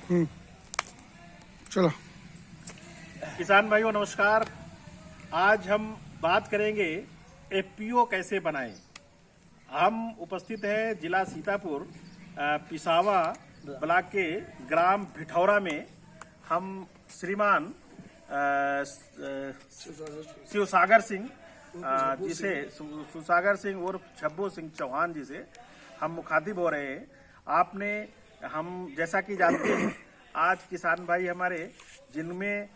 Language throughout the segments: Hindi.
चलो किसान भाइयों नमस्कार। आज हम बात करेंगे एफपीओ कैसे बनाएं। हम उपस्थित हैं जिला सीतापुर पिसावा ब्लॉक के ग्राम भिठौरा में। हम श्रीमान शिवसागर सिंह जिसे सुसागर सिंह और छब्बू सिंह चौहान जी से हम मुखातिब हो रहे हैं। आपने हम जैसा कि जानते हैं आज किसान भाई हमारे जिनमें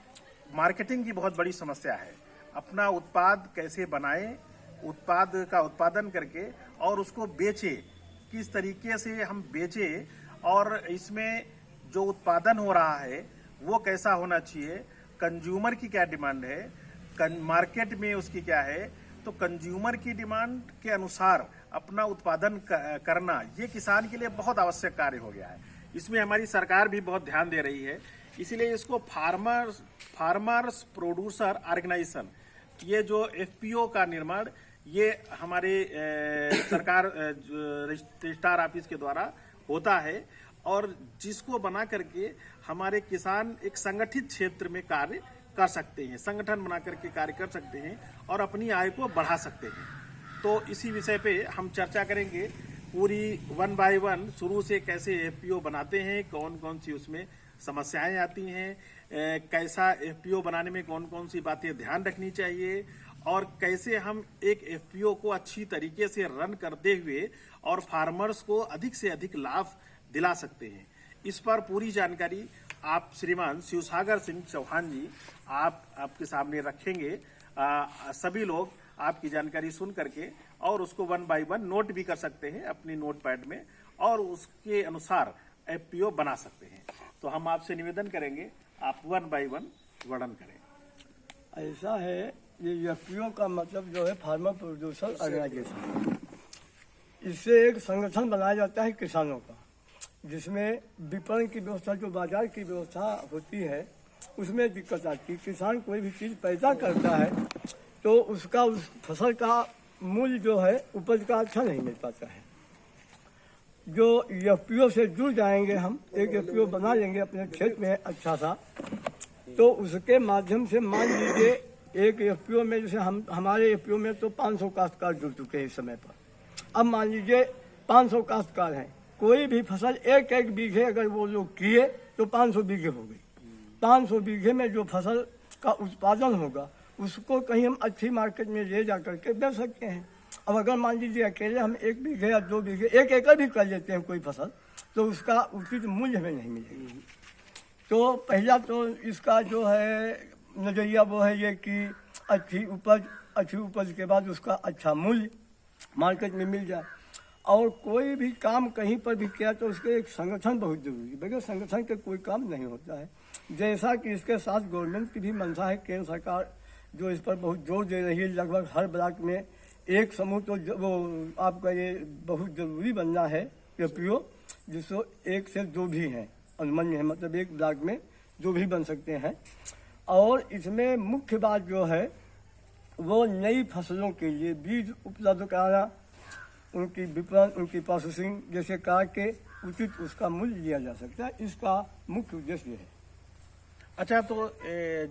मार्केटिंग की बहुत बड़ी समस्या है। अपना उत्पाद कैसे बनाएं, उत्पाद का उत्पादन करके और उसको बेचें, किस तरीके से हम बेचें और इसमें जो उत्पादन हो रहा है वो कैसा होना चाहिए, कंज्यूमर की क्या डिमांड है, मार्केट में उसकी क्या है। तो कंज्यूमर की डिमांड के अनुसार अपना उत्पादन करना ये किसान के लिए बहुत आवश्यक कार्य हो गया है। इसमें हमारी सरकार भी बहुत ध्यान दे रही है। इसीलिए इसको फार्मर्स प्रोड्यूसर ऑर्गेनाइजेशन, ये जो एफपीओ का निर्माण ये हमारे सरकार रजिस्ट्रार ऑफिस के द्वारा होता है और जिसको बना करके हमारे किसान एक संगठित क्षेत्र में कार्य कर सकते हैं, संगठन बना करके कार्य कर सकते हैं और अपनी आय को बढ़ा सकते हैं। तो इसी विषय पे हम चर्चा करेंगे पूरी 1 बाय 1 शुरू से कैसे एफपीओ बनाते हैं, कौन कौन सी उसमें समस्याएं आती हैं, कैसा एफपीओ बनाने में कौन कौन सी बातें ध्यान रखनी चाहिए और कैसे हम एक एफपीओ को अच्छी तरीके से रन करते हुए और फार्मर्स को अधिक से अधिक लाभ दिला सकते हैं। इस पर पूरी जानकारी आप श्रीमान शिवसागर सिंह चौहान जी आपके सामने रखेंगे। सभी लोग आपकी जानकारी सुन करके और उसको 1 बाय 1 नोट भी कर सकते हैं अपनी नोट पैड में और उसके अनुसार एफपीओ बना सकते हैं। तो हम आपसे निवेदन करेंगे आप 1 बाय 1 वर्णन करें। ऐसा है, ये एफपीओ का मतलब जो है फार्मर प्रोड्यूसर ऑर्गेनाइजेशन। इससे एक संगठन बनाया जाता है किसानों का, जिसमें विपणन की व्यवस्था, जो बाजार की व्यवस्था होती है उसमें दिक्कत आती है। किसान कोई भी चीज़ पैदा करता है तो उसका उस फसल का मूल्य जो है उपज का अच्छा नहीं मिल पाता है। जो एफपीओ से जुड़ जाएंगे, हम एक एफपीओ बना लेंगे अपने क्षेत्र में अच्छा सा, तो उसके माध्यम से मान लीजिए एक एफपीओ में जैसे हमारे एफपीओ में तो 500 काश्तकार जुड़ चुके हैं इस समय पर। अब मान लीजिए 500 काश्तकार हैं, कोई भी फसल एक एक बीघे अगर वो लोग किए तो 500 बीघे हो गई। 500 बीघे में जो फसल का उत्पादन होगा उसको कहीं हम अच्छी मार्केट में ले जा करके बेच सकते हैं। अब अगर मान लीजिए अकेले हम 1 बीघे या 2 बीघे 1 एकड़ भी कर लेते हैं कोई फसल, तो उसका उचित मूल्य हमें नहीं मिलेगी। तो पहला तो इसका जो है नज़रिया वो है ये कि अच्छी उपज के बाद उसका अच्छा मूल्य मार्केट में मिल जाए। और कोई भी काम कहीं पर भी किया तो उसके एक संगठन बहुत जरूरी है, बगैर संगठन के कोई काम नहीं होता है। जैसा कि इसके साथ गवर्नमेंट की भी मंशा है, केंद्र सरकार जो इस पर बहुत जोर दे रही है। लगभग हर ब्लॉक में एक समूह तो वो आपका ये बहुत ज़रूरी बनना है एफपीओ, जिसको 1 से 2 भी हैं अनुमन्य है, मतलब एक ब्लॉक में 2 भी बन सकते हैं। और इसमें मुख्य बात जो है वो नई फसलों के लिए बीज उपलब्ध कराना, उनकी विपणन, उनकी प्रोसेसिंग जैसे करके उचित उसका मूल्य लिया जा सकता है। इसका मुख्य उद्देश्य है। अच्छा, तो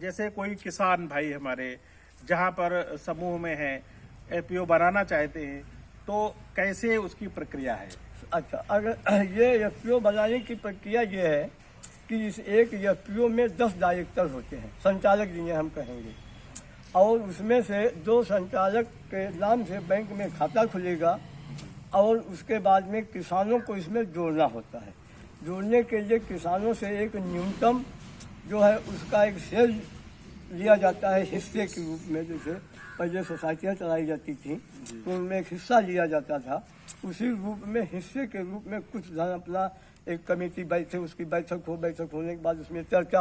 जैसे कोई किसान भाई हमारे जहाँ पर समूह में है एफपीओ बनाना चाहते हैं तो कैसे उसकी प्रक्रिया है? अच्छा, अगर ये एफपीओ बनाने की प्रक्रिया ये है कि इस एक एफपीओ में 10 डायरेक्टर होते हैं, संचालक जिन्हें हम कहेंगे, और उसमें से 2 संचालक के नाम से बैंक में खाता खुलेगा और उसके बाद में किसानों को इसमें जोड़ना होता है। जोड़ने के लिए किसानों से एक न्यूनतम जो है उसका एक शेयर लिया जाता है हिस्से के रूप में। जैसे पहले सोसाइटियाँ चलाई जाती थी तो उनमें एक हिस्सा लिया जाता था, उसी रूप में हिस्से के रूप में कुछ धन अपना एक कमेटी बैठे, उसकी बैठक होने के बाद उसमें चर्चा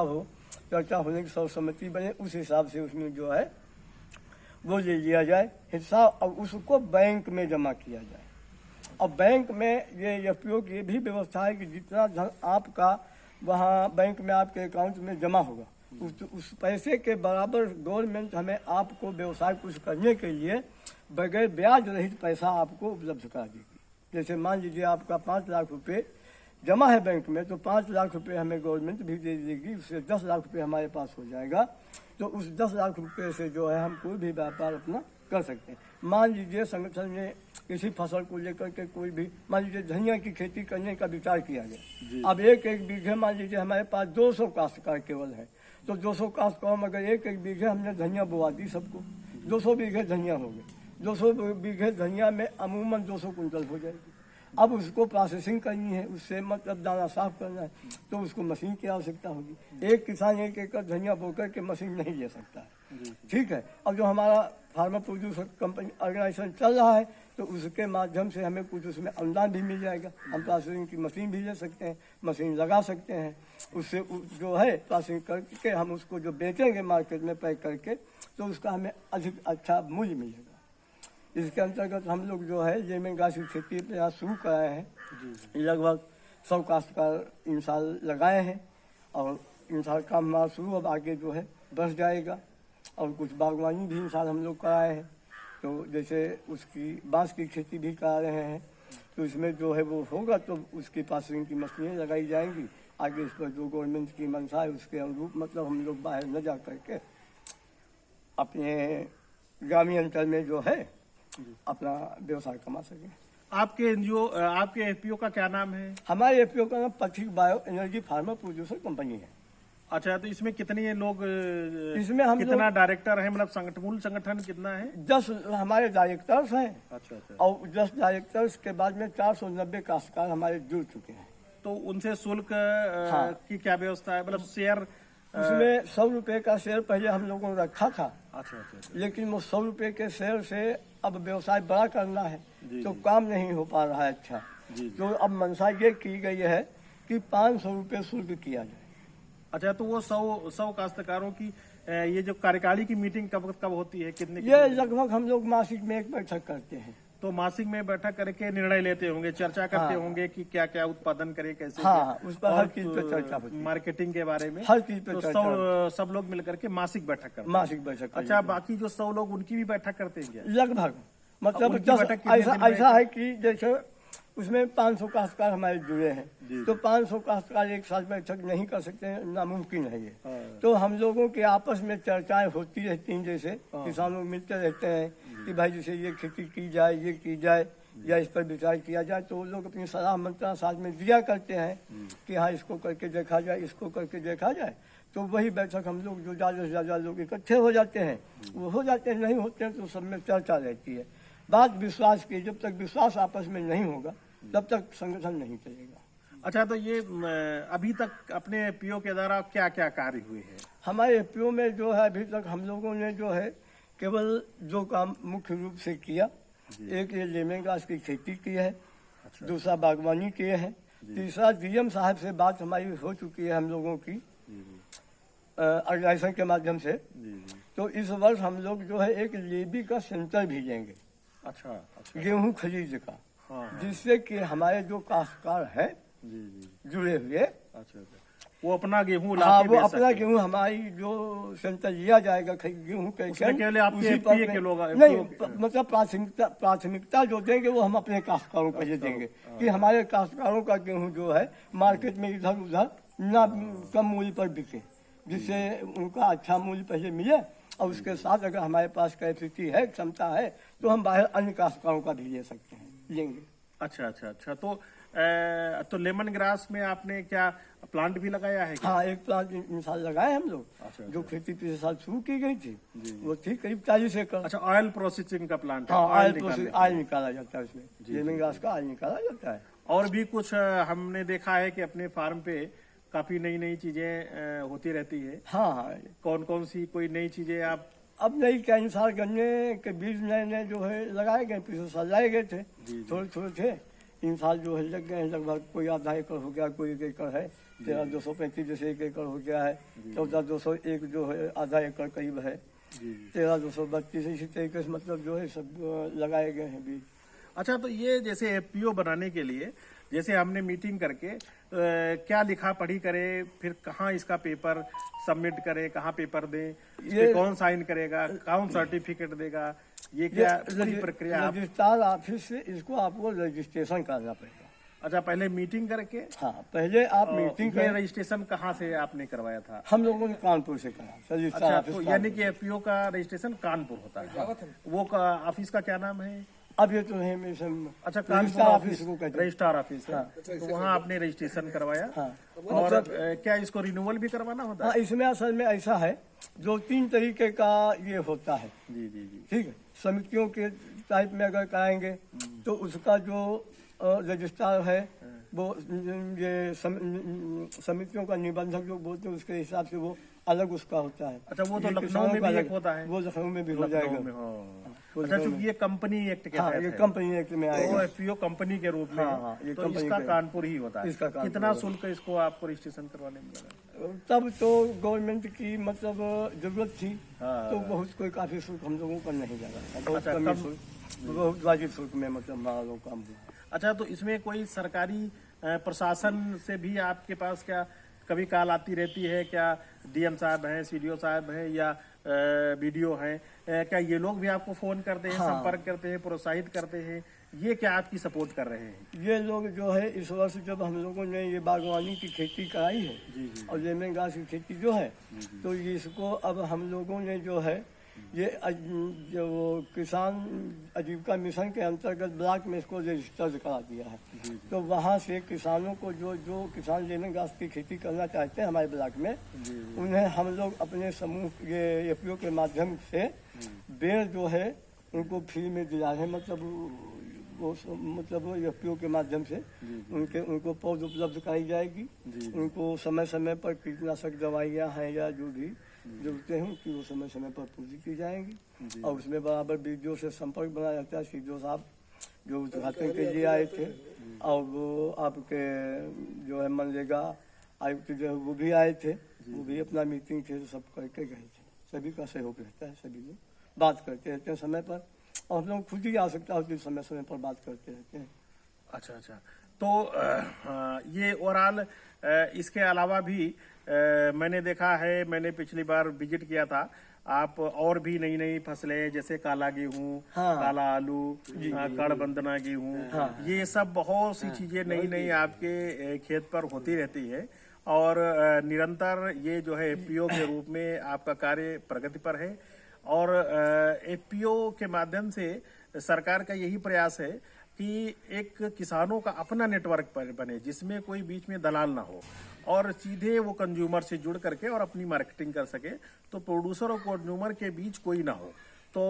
होने की सर्वसम्मति बने, उस हिसाब से उसमें जो है वो ले लिया जाए हिस्सा और उसको बैंक में जमा किया जाए। और बैंक में ये एफपीओ की भी व्यवस्था है कि जितना धन आपका वहाँ बैंक में आपके अकाउंट में जमा होगा उस पैसे के बराबर गवर्नमेंट हमें आपको व्यवसाय कुछ करने के लिए बगैर ब्याज रहित पैसा आपको उपलब्ध करा देगी। जैसे मान लीजिए आपका 5 लाख रुपए जमा है बैंक में, तो 5 लाख रुपए हमें गवर्नमेंट भी दे देगी, उससे 10 लाख रुपए हमारे पास हो जाएगा। तो उस 10 लाख रुपए से जो है हम कोई भी व्यापार अपना कर सकते हैं। मान लीजिए संगठन ने किसी फसल को लेकर के कोई भी, मान लीजिए धनिया की खेती करने का विचार किया गया। अब एक बीघे मान लीजिए हमारे पास 200 काश्तकार केवल है, तो 200 काश्तकार में अगर एक बीघे हमने धनिया बोआ दी सबको, 200 बीघे धनिया हो गए। 200 बीघे धनिया में अमूमन 200 कुंटल हो जाएगी। अब उसको प्रोसेसिंग करनी है, उससे मतलब दाना साफ करना है, तो उसको मशीन की आवश्यकता होगी। एक किसान 1 एकड़ धनिया बोकर के मशीन नहीं ले सकता है, ठीक है। अब जो हमारा फार्मर प्रोड्यूसर कंपनी ऑर्गेनाइजेशन चल रहा है, तो उसके माध्यम से हमें कुछ उसमें अनुदान भी मिल जाएगा। हम प्रोसेसिंग की मशीन भी ले सकते हैं, मशीन लगा सकते हैं, उससे जो है प्रोसेसिंग करके हम उसको जो बेचेंगे मार्केट में पैक करके, तो उसका हमें अधिक अच्छा मूल्य मिलेगा। इसके अंतर्गत हम लोग जो है लेमन ग्रास की खेती प्रयास शुरू कराए हैं। लगभग 100 काश्तकार इन साल लगाए हैं, और इन साल काम हमारा शुरू अब आगे जो है बढ़ जाएगा। और कुछ बागवानी भी इन साल हम लोग कराए हैं, तो जैसे उसकी बांस की खेती भी करा रहे हैं, तो इसमें जो है वो होगा तो उसकी प्रोसेसिंग की मशीनें लगाई जाएंगी। आगे इस पर जो गवर्नमेंट की मंशा है उसके अनुरूप मतलब हम लोग बाहर न जा करके अपने ग्रामीण अंचल में जो है अपना व्यवसाय कमा सके। आपके एनजीओ, आपके एफपीओ का क्या नाम है? हमारे एफपीओ का नाम पथिक bio energy farmer producer company है। अच्छा, तो इसमें कितने लोग, इसमें हम कितना डायरेक्टर है, मतलब मूल संगठन कितना है? 10 हमारे डायरेक्टर्स हैं। अच्छा अच्छा। और 10 डायरेक्टर्स के बाद में 490 काश्तकार हमारे जुड़ चुके हैं। तो उनसे शुल्क हाँ। की क्या व्यवस्था है, मतलब शेयर? उसमें 100 रुपए का शेयर पहले हम लोगों ने रखा था, अच्छा अच्छा। लेकिन वो 100 रुपए के शेयर से अब व्यवसाय बड़ा करना है, तो काम नहीं हो पा रहा है अच्छा। तो अब मंशा ये की गई है कि 500 रुपए शुल्क किया जाए। अच्छा, तो वो 100 काश्तकारों की ये जो कार्यकारिणी की मीटिंग कब कब होती है, कितने? ये लगभग हम लोग मासिक में एक बैठक करते हैं। तो मासिक में बैठक करके निर्णय लेते होंगे, चर्चा करते होंगे कि क्या क्या उत्पादन करे, कैसे हाँ, क्या? उस पर हर चीज पे चर्चा होती है, मार्केटिंग के बारे में हर चीज पे तो चर्चा। सब लोग मिलकर के मासिक बैठक करते हैं। मासिक बैठक। अच्छा, बाकी जो 100 लोग उनकी भी बैठक करते हैं क्या? लगभग मतलब उनकी बैठक कितने दिन में ऐसा है कि जैसे उसमें 500 काश्तकार हमारे जुड़े हैं, तो 500 काश्तकार एक साथ बैठक नहीं कर सकते हैं, नामुमकिन है ये। तो हम लोगों के आपस में चर्चाएं होती रहती हैं, जैसे किसान लोग मिलते रहते हैं कि भाई जैसे ये खेती की जाए, ये की जाए, या इस पर विचार किया जाए, तो वो लोग अपनी सलाह मंत्रणा साथ में दिया करते हैं कि हाँ इसको करके देखा जाए, इसको करके देखा जाए। तो वही बैठक हम लोग जो ज़्यादा से ज़्यादा लोग इकट्ठे हो जाते हैं वो हो जाते हैं, नहीं होते हैं तो सब में चर्चा रहती है। बात विश्वास की, जब तक विश्वास आपस में नहीं होगा तब तक संगठन नहीं चलेगा। अच्छा, तो ये अभी तक अपने पीओ के द्वारा क्या क्या कार्य हुए हैं? हमारे पीओ में जो है अभी तक हम लोगों ने जो है केवल 2 काम मुख्य रूप से किया। एक ये लेमन ग्रास की खेती की है, दूसरा बागवानी किए हैं, तीसरा डीएम साहब से बात हमारी हो चुकी है हम लोगों की ऑर्गेनाइजेशन के माध्यम से। तो इस वर्ष हम लोग जो है एक लेबी का सेंटर भी लेंगे। अच्छा, गेहूं खरीद का, हाँ। जिससे कि हमारे जो काश्तकार है जुड़े हुए, अच्छा, वो अपना गेहूं हाँ वो अपना गेहूं हमारी जो सेंटर लिया जाएगा गेहूं के केवल आपके एफपीओ के लोग नहीं, मतलब प्राथमिकता जो देंगे वो हम अपने काश्तकारों को ये देंगे कि हमारे काश्तकारों का गेहूं जो है मार्केट में इधर उधर ना कम मूल्य पर बिके, जिससे उनका अच्छा मूल्य पहले मिले, और उसके साथ अगर हमारे पास कैपेसिटी है, क्षमता है, तो हम बाहर अन्य काश्तकारों का भी ले सकते हैं, लेंगे। अच्छा अच्छा अच्छा। तो लेमन ग्रास में आपने क्या प्लांट भी लगाया है क्या? हाँ, एक प्लांट इन साल लगाए हम लोग। अच्छा, जो खेती पिछले साल शुरू की गई थी वो थी करीब 40 एकड़। अच्छा, ऑयल प्रोसेसिंग का प्लांट है? हाँ, ऑयल निकाला जाता है उसमें, लेमन ग्रास का ऑयल निकाला जाता है। और भी कुछ हमने देखा है कि अपने फार्म पे काफी नई नई चीजें होती रहती है। हाँ हाँ, कौन कौन सी कोई नई चीजें आप? अब नई क्या, इन साल गन्ने के बीज नए नए जो है लगाए गए, पिछले साल लाए गए थे, थोड़े थोड़े थे, इन साल जो है लग गए हैं। लगभग कोई आधा एकड़ हो गया, कोई 1 एकड़ है, 13,235 जैसे 1 एकड़ हो गया है, 14,201 जो है आधा एकड़ करीब है, 13,232 इसी तरीके से मतलब जो है सब लगाए गए हैं बीज। अच्छा, तो ये जैसे एफपीओ बनाने के लिए जैसे हमने मीटिंग करके क्या लिखा पढ़ी करे, फिर कहाँ इसका पेपर सबमिट करे, कहाँ पेपर दे, ये कौन साइन करेगा, कौन सर्टिफिकेट देगा, ये क्या पूरी प्रक्रिया? रजिस्ट्रार ऑफिस से इसको आपको रजिस्ट्रेशन करना पड़ेगा। अच्छा, पहले मीटिंग करके हाँ, पहले आप मीटिंग ये करें। रजिस्ट्रेशन कहाँ से आपने करवाया था? हम लोगों ने कानपुर से करा रजिस्ट्रार अच्छा, ऑफिस तो कानपुर। यानी कि एफपीओ का रजिस्ट्रेशन कानपुर होता है। वो ऑफिस का क्या नाम है? अब ये तो नहीं मेरे सब। अच्छा, रजिस्ट्रार कानपुर ऑफिस ऑफिस, को कहते हैं। रजिस्ट्रार ऑफिस है। तो वहाँ आपने रजिस्ट्रेशन करवाया। हाँ। और क्या इसको रिन्यूअल भी करवाना होता हाँ, है? इसमें असल में ऐसा है, 2-3 तरीके का ये होता है। जी जी जी। ठीक है, समितियों के टाइप में अगर कराएंगे तो उसका जो रजिस्ट्रार है वो ये समितियों का निबंधक जो बोलते हैं उसके हिसाब से वो अलग उसका होता है। अच्छा, वो तो ये लखनऊ किसानों में का भी अलग- एक होता है। वो लखनऊ में भी हो लखनऊ जाएगा। में, हाँ। वो अच्छा, लखनऊ चूंकि में। ये कंपनी एक्ट के हाँ, तहत ये है, कंपनी एक्ट में तो आएगा। एफपीओ कंपनी के रूप में हाँ, हाँ, ये तो कंपनी इसका का- कानपुर ही होता है। इसका कानपुर कितना होगा। शुल्क इसको आपको रजिस्ट्रेशन करवाने में लगा? तब तो गवर्नमेंट की मतलब जरूरत थी, हाँ। तो बहुत कोई काफी शुल्क हम लोगों पर नहीं लगा था। बहुत अच्छा, कम ही कम- शुल्क, बहुत वाजिब शुल्क में मतलब हमारा लोग काम हुआ। अच्छा, तो इसमें कोई सरकारी प्रशासन से भी आपके पास क्या कभी कॉल आती रहती है क्या? डीएम साहब हैं, सीडीओ साहब हैं या बीडीओ हैं, क्या ये लोग भी आपको फोन करते हैं, हाँ। संपर्क करते हैं, प्रोत्साहित करते हैं? ये क्या आपकी सपोर्ट कर रहे हैं? ये लोग जो है इस वर्ष जब हम लोगों ने ये बागवानी की खेती कराई है जी जी। और लेमन घास की खेती जो है, तो इसको अब हम लोगों ने जो है ये जो किसान आजीविका मिशन के अंतर्गत ब्लॉक में इसको रजिस्टर करा दिया है। तो वहाँ से किसानों को जो किसान लेमन घास की खेती करना चाहते हैं हमारे ब्लॉक में, उन्हें हम लोग अपने समूह ये एफपीओ के माध्यम से बेर जो है उनको फ्री में दिया है। मतलब एफपीओ के माध्यम से उनको पौध उपलब्ध कराई जाएगी। उनको समय समय पर कीटनाशक दवाइयाँ हैं या जो भी जरूरतें हैं उनकी वो समय समय पर पूरी की जाएंगी। और उसमें बराबर बीडीओ से संपर्क बना रहता है। सीडीओ साहब जो उद्घाटन के लिए आए थे और वो आपके जो है मनरेगा आयुक्त जो है वो भी आए थे, वो भी अपना मीटिंग थे तो सब करके गए थे। सभी का सहयोग रहता है, सभी लोग बात करते रहते हैं समय पर, और हम लोग खुद ही आवश्यकता होती है समय समय पर बात करते रहते हैं। अच्छा अच्छा, तो ये ओवरऑल इसके अलावा भी मैंने देखा है, मैंने पिछली बार विजिट किया था, आप और भी नई नई फसलें जैसे काला गेहूँ, हाँ। काला आलू, कड़बंदना गेहूँ, ये सब बहुत सी चीजें नई नई आपके खेत पर होती रहती है। और निरंतर ये जो है एफपीओ के रूप में आपका कार्य प्रगति पर है। और एफपीओ के माध्यम से सरकार का यही प्रयास है कि एक किसानों का अपना नेटवर्क पर बने जिसमें कोई बीच में दलाल ना हो और सीधे वो कंज्यूमर से जुड़ करके और अपनी मार्केटिंग कर सके, तो प्रोड्यूसर और कंज्यूमर के बीच कोई ना हो। तो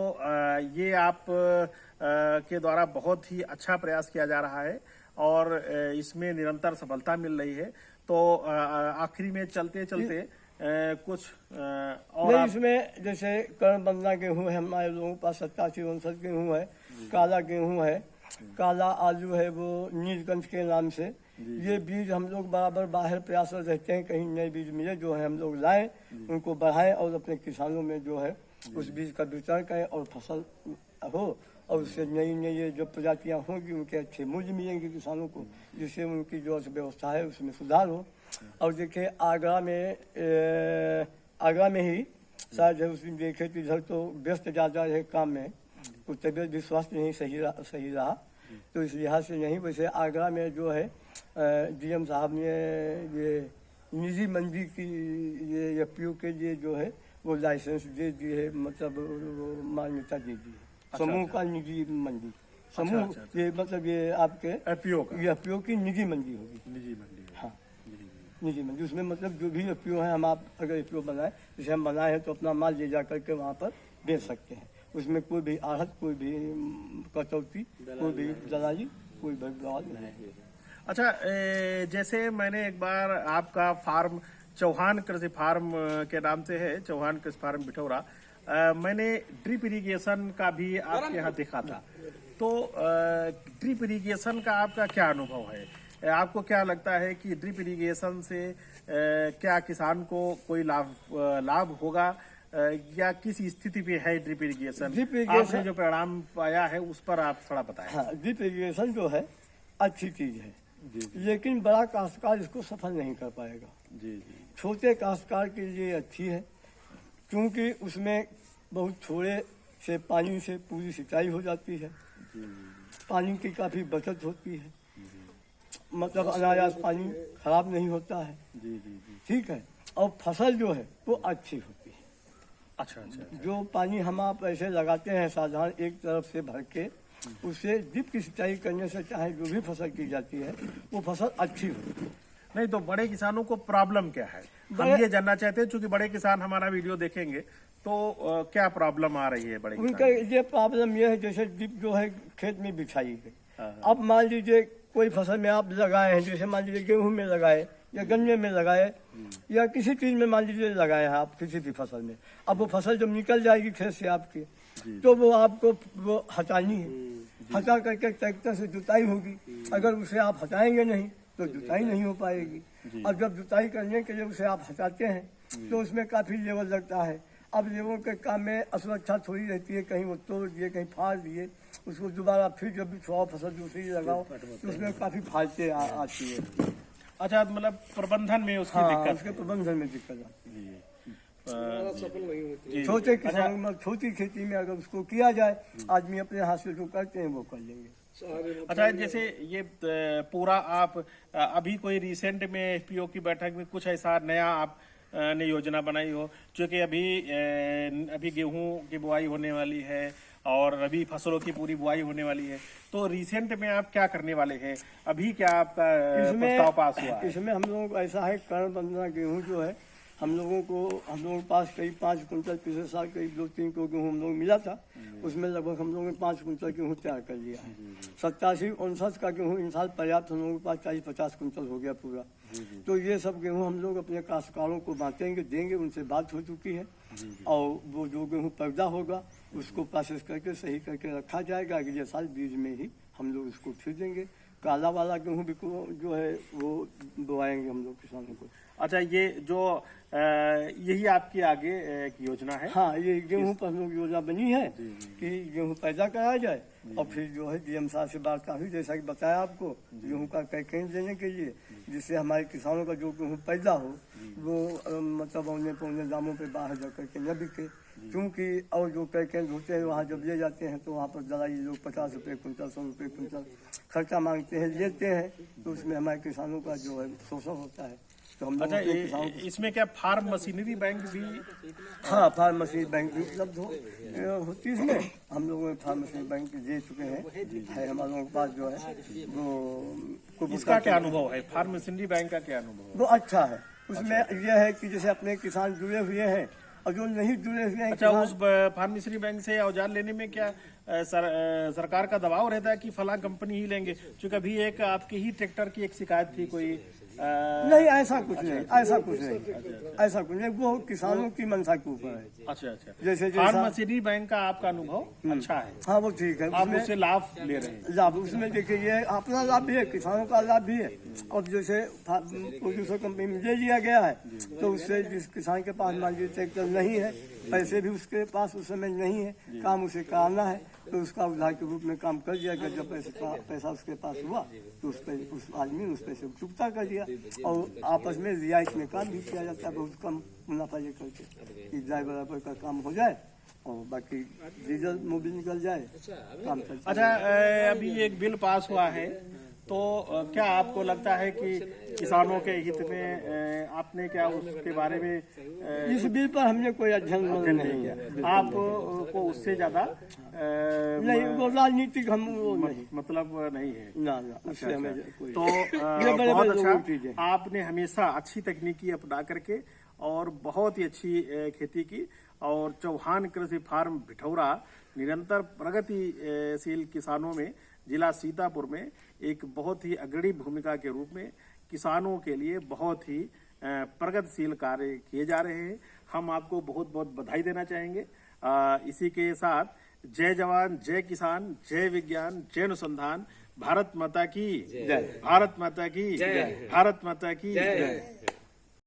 ये आप के द्वारा बहुत ही अच्छा प्रयास किया जा रहा है और इसमें निरंतर सफलता मिल रही है। तो आखिरी में चलते चलते कुछ और नहीं, इसमें जैसे कड़बंदना गेहूँ है, हमारे लोगों के पास 87-59 गेहूँ है, काला गेहूँ है, काला आलू है वो नीलकंठ के नाम से। ये बीज हम लोग बराबर बाहर प्रयासरत रहते हैं कहीं नए बीज मिले जो है हम लोग लाएं, उनको बढ़ाएं और अपने किसानों में जो है उस बीज का वितरण करें और फसल हो, और उससे नई नई जो प्रजातियां होंगी उनके अच्छे मूल्य मिलेंगे किसानों को, जिससे उनकी जो अर्थव्यवस्था है उसमें सुधार हो। और देखिए आगरा में ही शायद उस दिन देखे तो इधर तो व्यस्त ज़्यादा रहे काम में, कुछ तबीयत भी स्वास्थ्य नहीं सही रहा, तो इस लिहाज से नहीं। वैसे आगरा में जो है डीएम साहब ने ये निजी मंडी की ये एफपीओ के लिए जो है वो लाइसेंस दे दी है, मतलब मान्यता दे दी है। समूह का निजी मंडी, समूह अच्छा। ये मतलब ये आपके एफपीओ का ये एफपीओ की निजी मंडी होगी। निजी मंडी है। हाँ, निजी मंडी, उसमें मतलब जो भी एफपीओ है, हम आप अगर एफपीओ बनाए, जैसे हम बनाए हैं तो अपना माल ले जा करके वहाँ पर बेच सकते हैं। उसमें कोई भी आहत, कोई भी कटौती, कोई भी दलाली, कोई भी बवाल नहीं है। अच्छा, जैसे मैंने एक बार आपका फार्म चौहान कृषि फार्म के नाम से है, चौहान कृषि फार्म बिठौरा, मैंने ड्रिप इरिगेशन का भी आपके यहाँ देखा था। तो ड्रिप इरिगेशन का आपका क्या अनुभव है? आपको क्या लगता है कि ड्रिप इरिगेशन से क्या किसान को कोई लाभ होगा या किस स्थिति पे है ड्रिप इरिगेशन? आपने जो परिणाम पाया है उस पर आप थोड़ा बताएं। हाँ, ड्रिप इरिगेशन जो है अच्छी चीज है, लेकिन बड़ा काश्तकार इसको सफल नहीं कर पाएगा। जी। छोटे काश्तकार के लिए अच्छी है क्योंकि उसमें बहुत थोड़े से पानी से पूरी सिंचाई हो जाती है, पानी की काफी बचत होती है। मतलब अनायास पानी खराब नहीं होता है, जी जी जी। ठीक है। और फसल जो है वो अच्छी होती है। अच्छा अच्छा अच्छा। जो पानी हम आप ऐसे लगाते हैं साधारण एक तरफ से भर के, उससे ड्रिप की सिंचाई करने से चाहे जो भी फसल की जाती है वो फसल अच्छी होती है। नहीं तो बड़े किसानों को प्रॉब्लम क्या है, हम बड़े- ये जानना चाहते हैं, क्योंकि बड़े किसान हमारा वीडियो देखेंगे तो क्या प्रॉब्लम आ रही है बड़े उनका किसान? ये प्रॉब्लम ये है, जैसे ड्रिप जो है खेत में बिछाई गई, हाँ, अब मान लीजिए कोई फसल में आप लगाए हैं, जैसे मान लीजिए गेहूं में लगाए या गन्ने में लगाए या किसी चीज में मान लीजिए लगाए हैं आप किसी भी फसल में, अब वो फसल जब निकल जाएगी खेत से आपकी, तो वो आपको वो हटानी है, हटा करके ट्रैक्टर से जुताई होगी। अगर उसे आप हटाएंगे नहीं तो जुताई नहीं हो पाएगी। और जब जुताई करने के लिए उसे आप हटाते हैं तो उसमें काफी लेबर लगता है। अब लेबर के काम में असुरक्षा थोड़ी रहती है, कहीं वो तोड़ दिए कहीं फाड़ दिए, उसको दोबारा फिर जब भी 100 फसल दूसरी लगाओ तो उसमें काफी फालते आती है। अच्छा, मतलब प्रबंधन में उसकी हाँ, दिक्कत उसके प्रबंधन में दिक्कत आती जी। है। छोटे किसानों में छोटी खेती में अगर उसको किया जाए, आदमी अपने हाथ से जो करते हैं वो कर लेंगे। अच्छा, जैसे ये पूरा आप अभी कोई रिसेंट में एफपीओ की बैठक में कुछ ऐसा नया आप ने योजना बनाई हो, क्योंकि अभी गेहूं की बुआई होने वाली है और रबी फसलों की पूरी बुआई होने वाली है, तो रिसेंट में आप क्या करने वाले हैं? अभी क्या आपका प्रस्ताव पास हुआ है? इसमें हम लोगों को ऐसा है, कर्ण बंधना गेहूं जो है हम लोगों के पास करीब 5 कुंटल, पिछले साल करीब 2-3 को गेहूं हम लोग मिला था, उसमें लगभग हम लोगों ने 5 कुंटल गेहूं तैयार कर लिया है। 87-59 का गेहूं इन साल पर्याप्त हम लोगों के पास 40-50 कुंटल हो गया पूरा। तो ये सब गेहूं हम लोग अपने काश्तकारों को बांटेंगे, देंगे, उनसे बात हो चुकी है। और वो जो गेहूं पैदा होगा उसको प्रोसेस करके सही करके रखा जाएगा, अगले साल बीज में ही हम लोग उसको फिर देंगे। काला वाला गेहूं भी जो है वो बोआएंगे हम लोग किसानों को। अच्छा, ये जो यही आपकी आगे की योजना है? हाँ, ये गेहूं पर हम लोग योजना बनी है कि गेहूं पैदा कराया जाए और फिर जो है डीएम साहब से बात काफी, जैसा कि बताया आपको, गेहूं का कैकेज देने के लिए, जिससे हमारे किसानों का जो गेहूं पैदा हो वो मतलब औने पौने दामों पे बाहर जा करके न बिके। क्योंकि और जो कैकेज होते हैं वहाँ जब ले जाते हैं तो वहाँ पर दलाली लोग 50 रुपये कुंटल, 100 रुपये कुंटल खर्चा मांगते हैं, लेते हैं, तो उसमें हमारे किसानों का जो है शोषण होता है। तो हम अच्छा, लोग किसानों को, इसमें क्या फार्म मशीनरी बैंक भी? हाँ, फार्मेसी बैंक भी उपलब्ध होती है इसमें। हम लोगों ने फार्मेसी बैंक दे चुके हैं, है हमारे लोगों के पास जो है वो। इसका क्या अनुभव है? फार्म मशीनरी बैंक का क्या अनुभव है? वो अच्छा है। उसमें यह है कि जैसे अपने किसान जुड़े हुए हैं और जो नहीं जुड़े हुए हैं अच्छा, किसान- उस फार्मेसी बैंक से औजार लेने में क्या सरकार का दबाव रहता है कि फला कंपनी ही लेंगे? क्योंकि अभी एक आपके ही ट्रैक्टर की एक शिकायत थी कोई नहीं, ऐसा कुछ नहीं, ऐसा कुछ नहीं, ऐसा कुछ नहीं, वो किसानों की मंशा के ऊपर है। अच्छा अच्छा, जैसे फार्म मशीनरी बैंक का आपका अनुभव अच्छा है, हाँ वो ठीक है। आप उसमें उससे लाभ ले रहे हैं? लाभ उसमें देखिए ये अपना लाभ भी है, किसानों का लाभ भी है। और जैसे प्रोड्यूसर कंपनी में ले लिया गया है तो उससे जिस किसान के पास मान लीजिए ट्रैक्टर नहीं है, पैसे भी उसके पास उस समय नहीं है, काम उसे कराना है, तो उसका उधार के रूप में काम कर दिया गया। जब पैसा उसके पास हुआ तो उस आदमी ने उस पैसे को चुकता कर दिया। और आपस में रियायत में काम भी किया जाता है, बहुत कम मुनाफा ये करके कि जाए बराबर का काम हो जाए और बाकी डीजल मोबिल निकल जाए, काम चलता। अच्छा, अभी एक बिल पास हुआ है, तो क्या आपको लगता है कि किसानों के हित में आपने क्या उसके बारे में इस बिल पर हमने कोई अध्ययन नहीं किया। आपको उससे ज्यादा नहीं, वो राजनीतिक हम वो नहीं, मतलब नहीं है? ना उससे हमें कोई तो ये बड़े बहुत बड़े लोगों की अच्छा, चीजें। आपने हमेशा अच्छी तकनीकी अपना करके और बहुत ही अच्छी खेती की, और चौहान कृषि फार्म भिठौरा निरंतर प्रगतिशील किसानों में जिला सीतापुर में एक बहुत ही अग्रणी भूमिका के रूप में किसानों के लिए बहुत ही प्रगतिशील कार्य किए जा रहे हैं। हम आपको बहुत बहुत बधाई देना चाहेंगे। इसी के साथ जय जवान, जय किसान, जय विज्ञान, जय अनुसंधान। भारत माता की जय, भारत माता की जय, भारत माता की जय।